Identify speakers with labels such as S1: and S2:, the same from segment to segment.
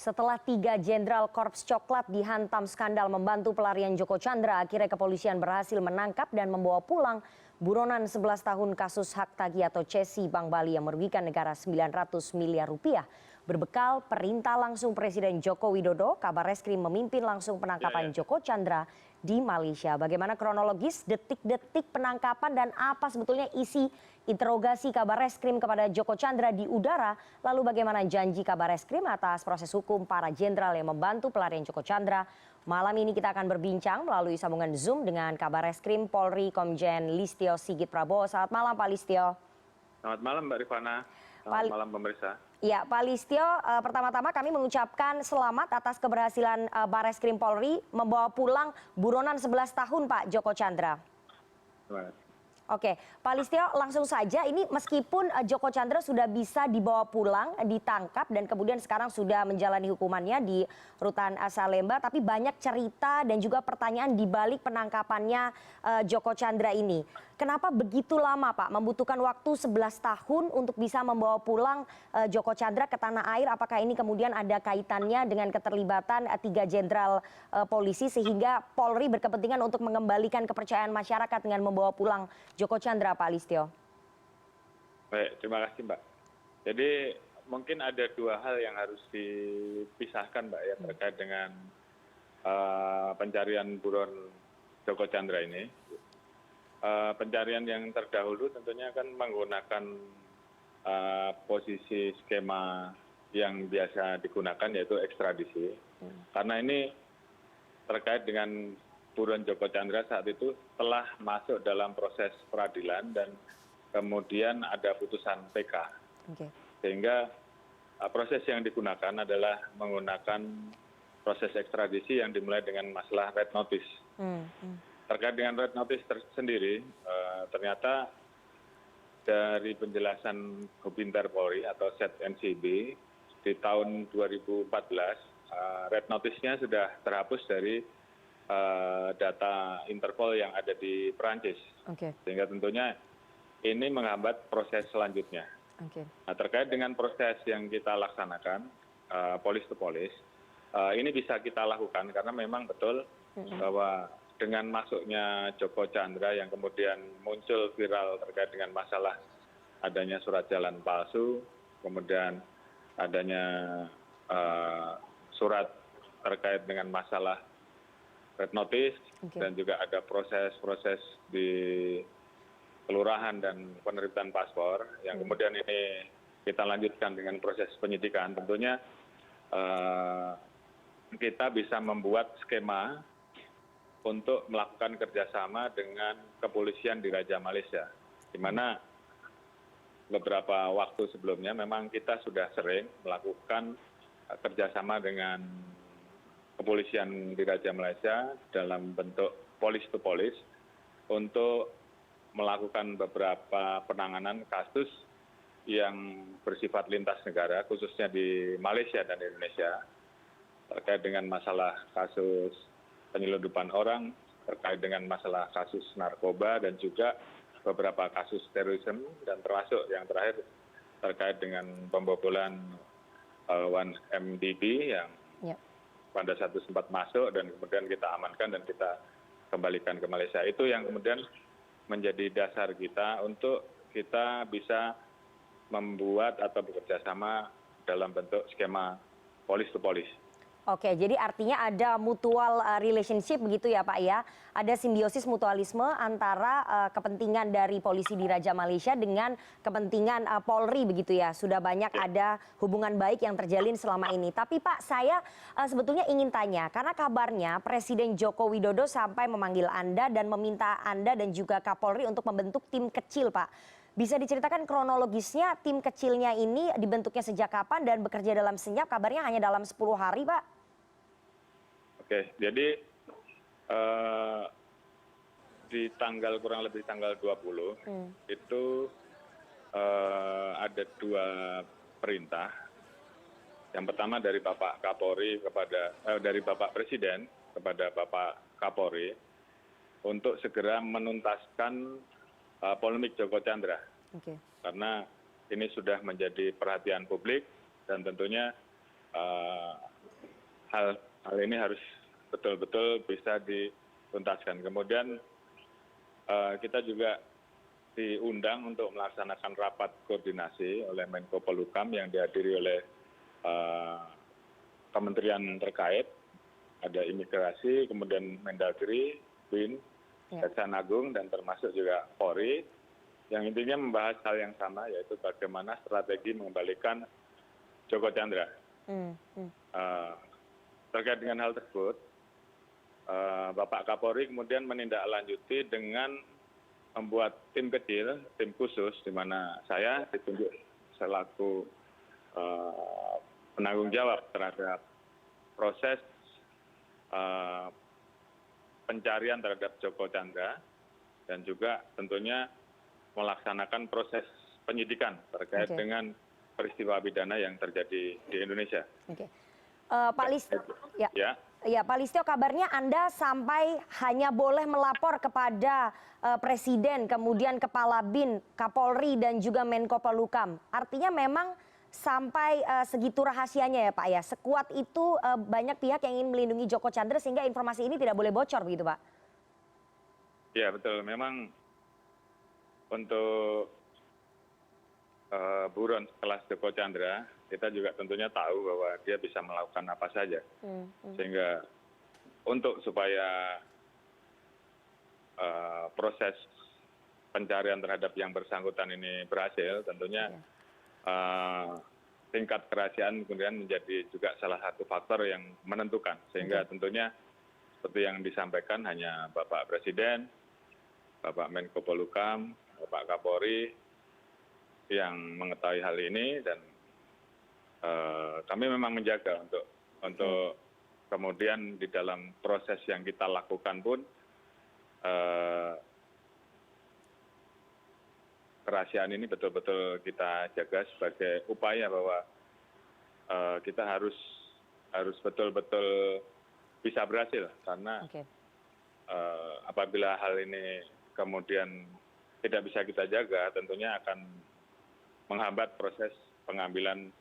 S1: Setelah 3 jenderal Korps Coklat dihantam skandal membantu pelarian Joko Chandra, akhirnya kepolisian berhasil menangkap dan membawa pulang buronan 11 tahun kasus hak tagih atau cesi Bank Bali yang merugikan negara 900 miliar rupiah. Berbekal perintah langsung Presiden Joko Widodo, Kabar Reskrim memimpin langsung penangkapan Joko Chandra di Malaysia. Bagaimana kronologis detik-detik penangkapan dan apa sebetulnya isi interogasi Kabar Reskrim kepada Joko Chandra di udara? Lalu bagaimana janji Kabar Reskrim atas proses hukum para jenderal yang membantu pelarian Joko Chandra? Malam ini kita akan berbincang melalui sambungan Zoom dengan Kabar Reskrim Polri Komjen Listio Sigit Prabowo. Selamat malam Pak Listio.
S2: Selamat malam Mbak Rifana. Selamat malam pemirsa.
S1: Ya, Pak Listio, pertama-tama kami mengucapkan selamat atas keberhasilan Barreskrim Polri membawa pulang buronan 11 tahun Pak Joko Chandra.
S2: Selamat.
S1: Oke, Pak Listio, langsung saja ini meskipun Joko Chandra sudah bisa dibawa pulang, ditangkap dan kemudian sekarang sudah menjalani hukumannya di Rutan Salemba, tapi banyak cerita dan juga pertanyaan di balik penangkapannya Joko Chandra ini. Kenapa begitu lama Pak, membutuhkan waktu 11 tahun untuk bisa membawa pulang Joko Chandra ke tanah air? Apakah ini kemudian ada kaitannya dengan keterlibatan 3 jenderal polisi sehingga Polri berkepentingan untuk mengembalikan kepercayaan masyarakat dengan membawa pulang Joko Chandra, Pak Listio?
S2: Baik, terima kasih Mbak. Jadi mungkin ada 2 hal yang harus dipisahkan Mbak ya terkait dengan pencarian buron Joko Chandra ini. Pencarian yang terdahulu tentunya kan menggunakan posisi skema yang biasa digunakan yaitu ekstradisi. Karena ini terkait dengan buron Joko Chandra saat itu telah masuk dalam proses peradilan dan kemudian ada putusan PK. Sehingga proses yang digunakan adalah menggunakan proses ekstradisi yang dimulai dengan masalah red notice. Terkait dengan red notice sendiri, ternyata dari penjelasan Hubinter Polri atau Set NCB di tahun 2014, red notice-nya sudah terhapus dari data Interpol yang ada di Perancis. Sehingga tentunya ini menghambat proses selanjutnya. Nah, terkait dengan proses yang kita laksanakan, polis to polis, ini bisa kita lakukan karena memang betul bahwa dengan masuknya Joko Chandra yang kemudian muncul viral terkait dengan masalah adanya surat jalan palsu, kemudian adanya surat terkait dengan masalah red notice, dan juga ada proses-proses di kelurahan dan penerbitan paspor yang kemudian ini kita lanjutkan dengan proses penyidikan. Tentunya kita bisa membuat skema untuk melakukan kerjasama dengan kepolisian di Raja Malaysia, di mana beberapa waktu sebelumnya memang kita sudah sering melakukan kerjasama dengan kepolisian di Raja Malaysia dalam bentuk polis to polis untuk melakukan beberapa penanganan kasus yang bersifat lintas negara, khususnya di Malaysia dan Indonesia, terkait dengan masalah kasus penyelundupan orang, terkait dengan masalah kasus narkoba dan juga beberapa kasus terorisme, dan termasuk yang terakhir terkait dengan pembobolan 1MDB yang pada satu sempat masuk dan kemudian kita amankan dan kita kembalikan ke Malaysia. Itu yang kemudian menjadi dasar kita untuk kita bisa membuat atau bekerja sama dalam bentuk skema polis to polis.
S1: Oke, jadi artinya ada mutual relationship begitu ya Pak ya? Ada simbiosis mutualisme antara kepentingan dari polisi di Raja Malaysia dengan kepentingan Polri begitu ya? Sudah banyak ada hubungan baik yang terjalin selama ini. Tapi Pak, saya sebetulnya ingin tanya, karena kabarnya Presiden Joko Widodo sampai memanggil Anda dan meminta Anda dan juga Kapolri untuk membentuk tim kecil Pak. Bisa diceritakan kronologisnya tim kecilnya ini dibentuknya sejak kapan dan bekerja dalam senyap, kabarnya hanya dalam 10 hari Pak?
S2: Oke, jadi di tanggal kurang lebih tanggal 20 itu ada 2 perintah. Yang pertama dari Bapak Kapolri dari Bapak Presiden kepada Bapak Kapolri untuk segera menuntaskan polemik Joko Chandra. Karena ini sudah menjadi perhatian publik dan tentunya hal ini harus betul-betul bisa dituntaskan. Kemudian kita juga diundang untuk melaksanakan rapat koordinasi oleh Menko Polhukam yang dihadiri oleh kementerian terkait, ada imigrasi, kemudian Mendagri, BIN, Kejaksaan Agung, dan termasuk juga Polri, yang intinya membahas hal yang sama, yaitu bagaimana strategi mengembalikan Joko Chandra. Terkait dengan hal tersebut, Bapak Kapolri kemudian menindaklanjuti dengan membuat tim kecil, tim khusus, di mana saya ditunjuk selaku penanggung jawab terhadap proses pencarian terhadap Joko Chandra, dan juga tentunya melaksanakan proses penyidikan terkait dengan peristiwa pidana yang terjadi di Indonesia.
S1: Oke. Pak Listio, Pak Listio, kabarnya Anda sampai hanya boleh melapor kepada Presiden, kemudian Kepala BIN, Kapolri, dan juga Menko Polhukam. Artinya memang sampai segitu rahasianya ya Pak ya, sekuat itu banyak pihak yang ingin melindungi Joko Chandra sehingga informasi ini tidak boleh bocor begitu Pak?
S2: Ya betul, memang untuk buron sekelas Joko Chandra, kita juga tentunya tahu bahwa dia bisa melakukan apa saja. Sehingga untuk supaya proses pencarian terhadap yang bersangkutan ini berhasil, tentunya tingkat kerahasiaan kemudian menjadi juga salah satu faktor yang menentukan. Sehingga tentunya seperti yang disampaikan hanya Bapak Presiden, Bapak Menko Polhukam, Bapak Kapolri yang mengetahui hal ini, dan kami memang menjaga untuk kemudian di dalam proses yang kita lakukan pun kerahasiaan ini betul-betul kita jaga sebagai upaya bahwa kita harus betul-betul bisa berhasil, karena apabila hal ini kemudian tidak bisa kita jaga, tentunya akan menghambat proses pengambilan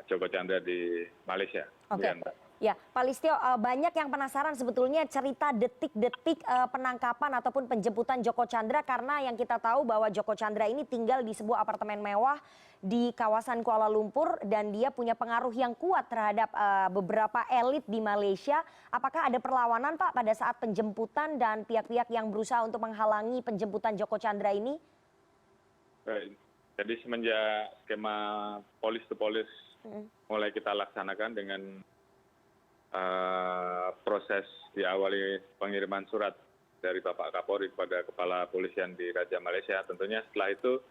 S2: Joko Chandra di Malaysia.
S1: Ya, Pak Listio, banyak yang penasaran sebetulnya cerita detik-detik penangkapan ataupun penjemputan Joko Chandra, karena yang kita tahu bahwa Joko Chandra ini tinggal di sebuah apartemen mewah di kawasan Kuala Lumpur dan dia punya pengaruh yang kuat terhadap beberapa elit di Malaysia. Apakah ada perlawanan Pak pada saat penjemputan dan pihak-pihak yang berusaha untuk menghalangi penjemputan Joko Chandra ini?
S2: Jadi semenjak skema polis to polis mulai kita laksanakan dengan proses diawali pengiriman surat dari Bapak Kapolri kepada Kepala Polisian di Raja Malaysia, tentunya setelah itu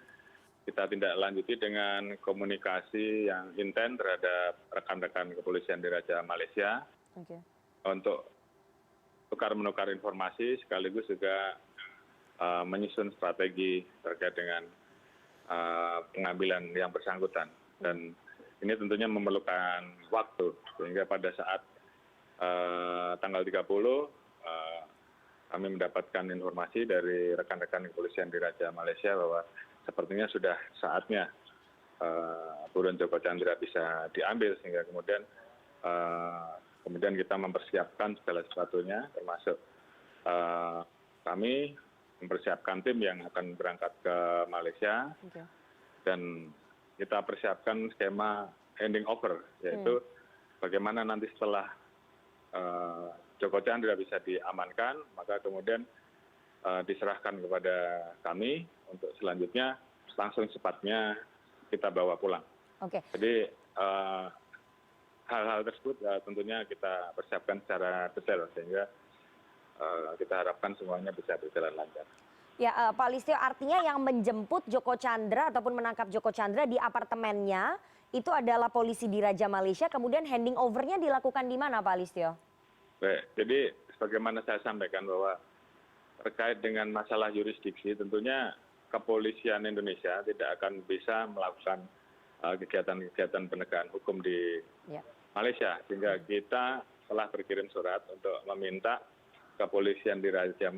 S2: kita tindak lanjuti dengan komunikasi yang intens terhadap rekan-rekan kepolisian di Raja Malaysia untuk tukar-menukar informasi, sekaligus juga menyusun strategi terkait dengan pengambilan yang bersangkutan. Dan ini tentunya memerlukan waktu, sehingga pada saat tanggal 30 kami mendapatkan informasi dari rekan-rekan kepolisian di Raja Malaysia bahwa sepertinya sudah saatnya buron Joko Chandra bisa diambil, sehingga kemudian kita mempersiapkan segala sesuatunya, termasuk kami mempersiapkan tim yang akan berangkat ke Malaysia, dan kita persiapkan skema handing over, yaitu bagaimana nanti setelah Joko Chandra bisa diamankan, maka kemudian diserahkan kepada kami untuk selanjutnya langsung cepatnya kita bawa pulang. Jadi hal-hal tersebut tentunya kita persiapkan secara detail, sehingga kita harapkan semuanya bisa berjalan lancar.
S1: Ya, Pak Listio, artinya yang menjemput Joko Chandra ataupun menangkap Joko Chandra di apartemennya itu adalah polisi di Raja Malaysia, kemudian handing over-nya dilakukan di mana Pak Listio?
S2: Baik, jadi sebagaimana saya sampaikan bahwa terkait dengan masalah yurisdiksi, tentunya kepolisian Indonesia tidak akan bisa melakukan kegiatan-kegiatan penegakan hukum di Malaysia, sehingga kita telah berkirim surat untuk meminta kepolisian di Raja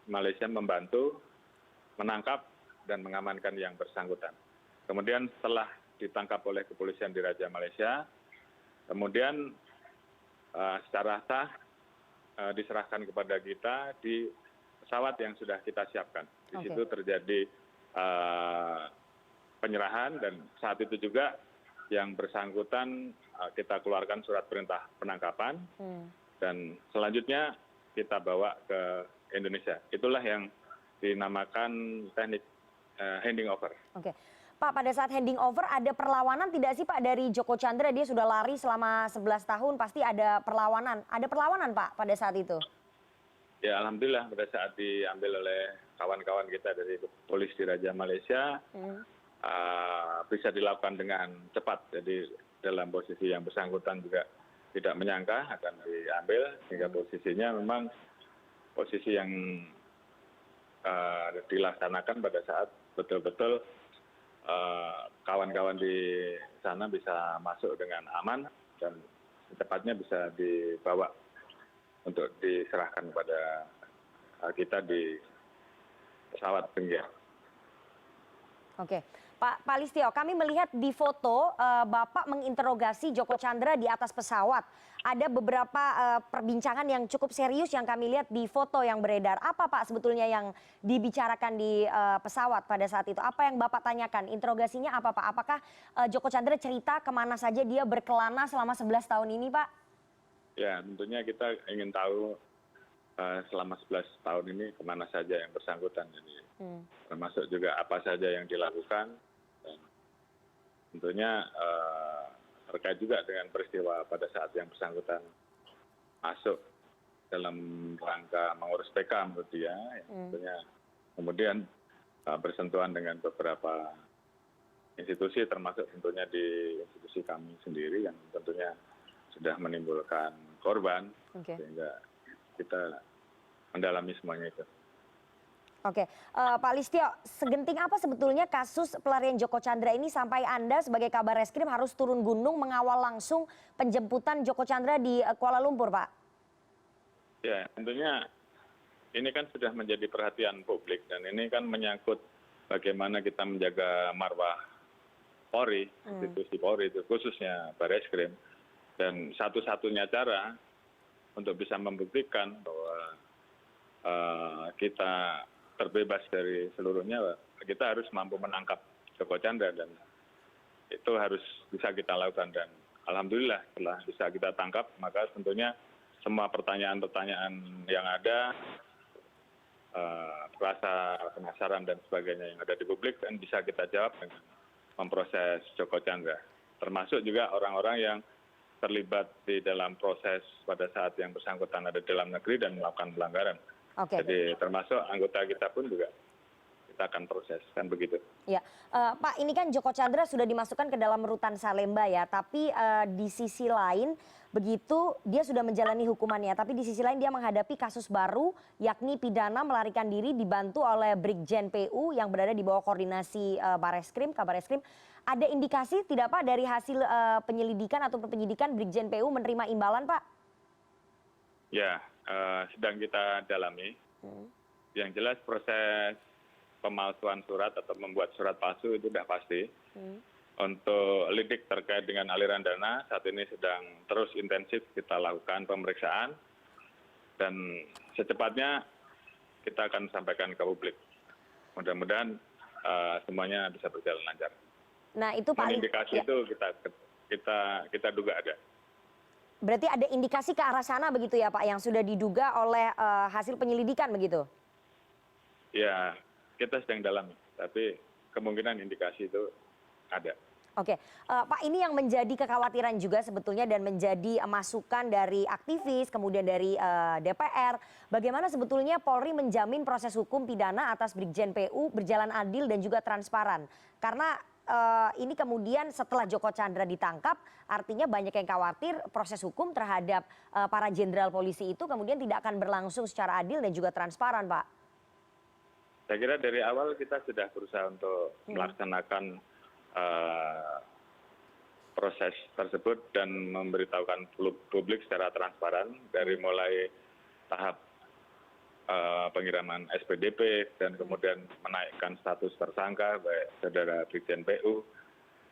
S2: Malaysia membantu menangkap dan mengamankan yang bersangkutan. Kemudian setelah ditangkap oleh kepolisian di Raja Malaysia, kemudian secara sah diserahkan kepada kita di pesawat yang sudah kita siapkan. Di situ terjadi penyerahan dan saat itu juga yang bersangkutan kita keluarkan surat perintah penangkapan dan selanjutnya kita bawa ke Indonesia. Itulah yang dinamakan teknik handing over.
S1: Oke. Pak, pada saat handing over ada perlawanan tidak sih Pak dari Joko Chandra? Dia sudah lari selama 11 tahun, pasti ada perlawanan. Ada perlawanan Pak pada saat itu?
S2: Ya alhamdulillah pada saat diambil oleh kawan-kawan kita dari Polisi Diraja Malaysia bisa dilakukan dengan cepat. Jadi dalam posisi yang bersangkutan juga tidak menyangka akan diambil sehingga posisinya memang posisi yang dilaksanakan pada saat betul-betul kawan-kawan di sana bisa masuk dengan aman dan secepatnya bisa dibawa untuk diserahkan kepada kita di pesawat Benggya.
S1: Oke, Pak Listio, kami melihat di foto Bapak menginterogasi Joko Chandra di atas pesawat. Ada beberapa perbincangan yang cukup serius yang kami lihat di foto yang beredar. Apa Pak sebetulnya yang dibicarakan di pesawat pada saat itu? Apa yang Bapak tanyakan? Interogasinya apa Pak? Apakah Joko Chandra cerita kemana saja dia berkelana selama 11 tahun ini Pak?
S2: Ya tentunya kita ingin tahu selama 11 tahun ini kemana saja yang bersangkutan. Jadi termasuk juga apa saja yang dilakukan. Dan tentunya terkait juga dengan peristiwa pada saat yang bersangkutan masuk dalam rangka mengurus PK menurut dia. Tentunya kemudian bersentuhan dengan beberapa institusi termasuk tentunya di institusi kami sendiri yang tentunya sudah menimbulkan korban sehingga kita mendalami semuanya itu.
S1: Oke, Pak Listio, segenting apa sebetulnya kasus pelarian Joko Chandra ini sampai Anda sebagai Kabar Reskrim harus turun gunung mengawal langsung penjemputan Joko Chandra di Kuala Lumpur, Pak?
S2: Ya, tentunya ini kan sudah menjadi perhatian publik dan ini kan menyangkut bagaimana kita menjaga marwah Polri, institusi Polri itu khususnya Barreskrim. Dan satu-satunya cara untuk bisa membuktikan bahwa kita terbebas dari seluruhnya, kita harus mampu menangkap Joko Chandra dan itu harus bisa kita lakukan. Dan alhamdulillah setelah bisa kita tangkap, maka tentunya semua pertanyaan-pertanyaan yang ada, rasa penasaran dan sebagainya yang ada di publik dan bisa kita jawab dengan memproses Joko Chandra. Termasuk juga orang-orang yang terlibat di dalam proses pada saat yang bersangkutan ada di dalam negeri dan melakukan pelanggaran. Jadi termasuk anggota kita pun juga kita akan proses, kan begitu.
S1: Ya, Pak, ini kan Joko Chandra sudah dimasukkan ke dalam rutan Salemba ya, tapi di sisi lain begitu dia sudah menjalani hukumannya, tapi di sisi lain dia menghadapi kasus baru yakni pidana melarikan diri dibantu oleh Brigjen PU yang berada di bawah koordinasi Barreskrim, Kabar Reskrim. Ada indikasi tidak Pak dari hasil penyelidikan atau penyidikan Brigjen PU menerima imbalan Pak?
S2: Ya, sedang kita dalami. Yang jelas proses pemalsuan surat atau membuat surat palsu itu tidak pasti. Untuk lidik terkait dengan aliran dana saat ini sedang terus intensif kita lakukan pemeriksaan dan secepatnya kita akan sampaikan ke publik. Mudah-mudahan semuanya bisa berjalan lancar.
S1: Nah itu Pak,
S2: indikasi itu kita duga ada.
S1: Berarti ada indikasi ke arah sana begitu ya Pak yang sudah diduga oleh hasil penyelidikan begitu?
S2: Ya, kita sedang dalami, tapi kemungkinan indikasi itu ada.
S1: Oke, Pak, ini yang menjadi kekhawatiran juga sebetulnya dan menjadi masukan dari aktivis, kemudian dari DPR. Bagaimana sebetulnya Polri menjamin proses hukum pidana atas Brigjen PU berjalan adil dan juga transparan? Karena ini kemudian setelah Joko Chandra ditangkap, artinya banyak yang khawatir proses hukum terhadap para jenderal polisi itu kemudian tidak akan berlangsung secara adil dan juga transparan, Pak.
S2: Saya kira dari awal kita sudah berusaha untuk melaksanakan proses tersebut dan memberitahukan publik secara transparan dari mulai tahap pengiriman SPDP dan kemudian menaikkan status tersangka baik saudara Brigjen PU,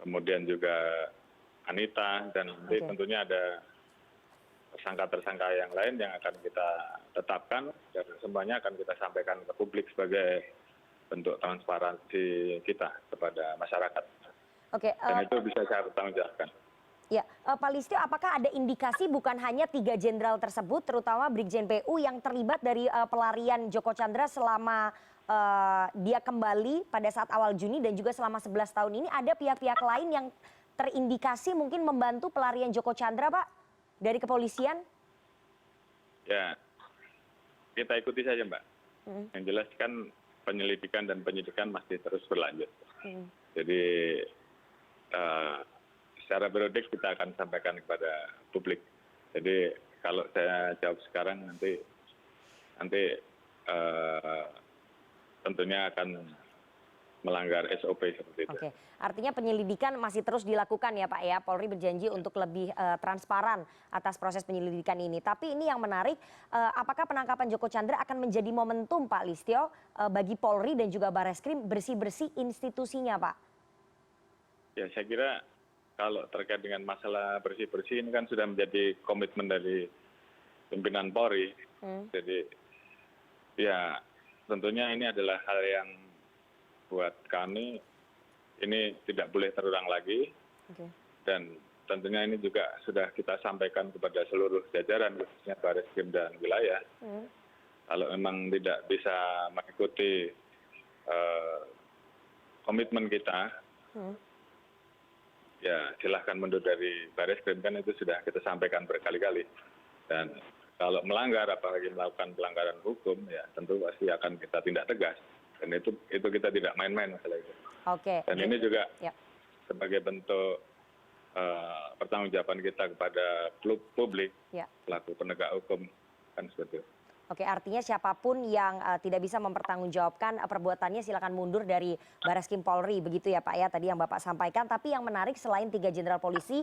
S2: kemudian juga Anita dan nanti tentunya ada tersangka-tersangka yang lain yang akan kita tetapkan dan semuanya akan kita sampaikan ke publik sebagai bentuk transparansi kita kepada masyarakat.
S1: Oke,
S2: Dan itu bisa saya bertanggungjawabkan.
S1: ya, Pak Listio, apakah ada indikasi bukan hanya 3 jenderal tersebut, terutama Brigjen PU yang terlibat dari pelarian Joko Chandra selama dia kembali pada saat awal Juni dan juga selama 11 tahun ini, ada pihak-pihak lain yang terindikasi mungkin membantu pelarian Joko Chandra, Pak, dari kepolisian?
S2: Ya, kita ikuti saja, Mbak. Yang jelas kan penyelidikan dan penyidikan masih terus berlanjut. Jadi secara periodik kita akan sampaikan kepada publik. Jadi kalau saya jawab sekarang nanti tentunya akan melanggar SOP seperti itu.
S1: Oke, artinya penyelidikan masih terus dilakukan ya Pak ya. Polri berjanji untuk lebih transparan atas proses penyelidikan ini. Tapi ini yang menarik, apakah penangkapan Joko Chandra akan menjadi momentum Pak Listio bagi Polri dan juga Barreskrim bersih-bersih institusinya Pak?
S2: Ya saya kira kalau terkait dengan masalah bersih-bersih ini kan sudah menjadi komitmen dari pimpinan Polri. Jadi ya tentunya ini adalah hal yang buat kami ini tidak boleh terulang lagi. Dan tentunya ini juga sudah kita sampaikan kepada seluruh jajaran khususnya Barreskrim dan wilayah. Kalau memang tidak bisa mengikuti komitmen kita, ya silahkan mundur dari Barreskrim, kan itu sudah kita sampaikan berkali-kali. Dan kalau melanggar, apalagi melakukan pelanggaran hukum, ya tentu pasti akan kita tindak tegas. Dan itu kita tidak main-main masalah itu.
S1: Oke.
S2: Dan ini juga sebagai bentuk pertanggungjawaban kita kepada publik, pelaku penegak hukum, kan seperti itu.
S1: Oke, artinya siapapun yang tidak bisa mempertanggungjawabkan perbuatannya silakan mundur dari Barreskrim Polri, begitu ya Pak ya, tadi yang Bapak sampaikan. Tapi yang menarik selain 3 jenderal polisi,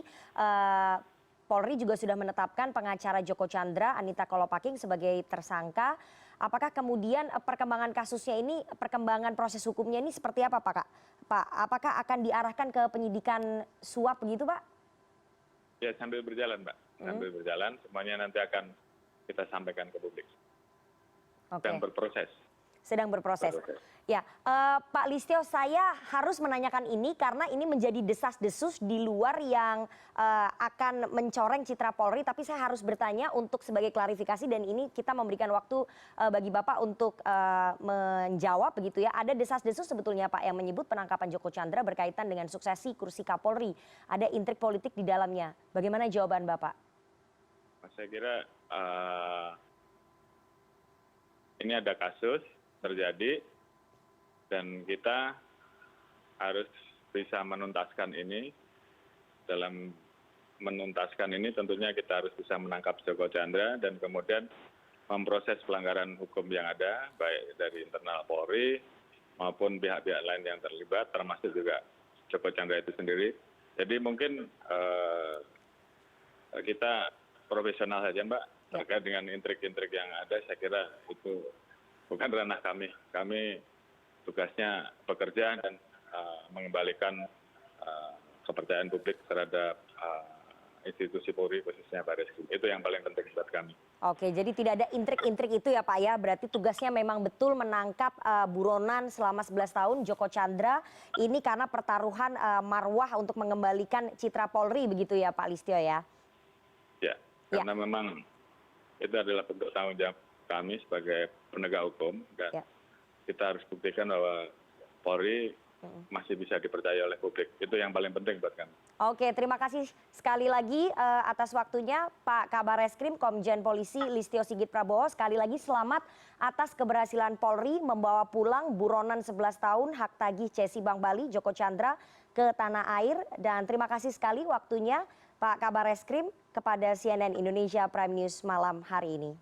S1: Polri juga sudah menetapkan pengacara Joko Chandra, Anita Kolopaking sebagai tersangka. Apakah kemudian perkembangan kasusnya ini, perkembangan proses hukumnya ini seperti apa Pak? Pak, apakah akan diarahkan ke penyidikan suap begitu Pak?
S2: Ya sambil berjalan Mbak, sambil berjalan semuanya nanti akan kita sampaikan ke publik. Sedang berproses.
S1: Sedang berproses. Ya, Pak Listio, saya harus menanyakan ini karena ini menjadi desas-desus di luar yang akan mencoreng citra Polri. Tapi saya harus bertanya untuk sebagai klarifikasi dan ini kita memberikan waktu bagi Bapak untuk menjawab begitu ya. Ada desas-desus sebetulnya Pak yang menyebut penangkapan Joko Chandra berkaitan dengan suksesi kursi Kapolri. Ada intrik politik di dalamnya. Bagaimana jawaban Bapak?
S2: Saya kira ini ada kasus terjadi dan kita harus bisa menuntaskan ini. Dalam menuntaskan ini tentunya kita harus bisa menangkap Joko Chandra dan kemudian memproses pelanggaran hukum yang ada baik dari internal Polri maupun pihak-pihak lain yang terlibat termasuk juga Joko Chandra itu sendiri. Jadi mungkin kita profesional saja Mbak terkait dengan intrik-intrik yang ada. Saya kira itu bukan ranah kami. Kami tugasnya bekerja dan mengembalikan kepercayaan publik terhadap institusi Polri khususnya Barreskrim. Itu yang paling penting buat kami.
S1: Oke, jadi tidak ada intrik-intrik itu ya Pak ya. Berarti tugasnya memang betul menangkap buronan selama 11 tahun Joko Chandra. Ini karena pertaruhan marwah untuk mengembalikan citra Polri begitu ya Pak Listio ya?
S2: Ya, karena memang itu adalah bentuk tanggung jawab kami sebagai penegak hukum dan kita harus buktikan bahwa Polri masih bisa dipercaya oleh publik. Itu yang paling penting buat kami.
S1: Oke, terima kasih sekali lagi atas waktunya Pak Kabar Reskrim Komjen Polisi Listio Sigit Prabowo. Sekali lagi selamat atas keberhasilan Polri membawa pulang buronan 11 tahun hak tagih Cesi Bank Bali Joko Chandra ke tanah air. Dan terima kasih sekali waktunya Pak Kabar Reskrim kepada CNN Indonesia Prime News malam hari ini.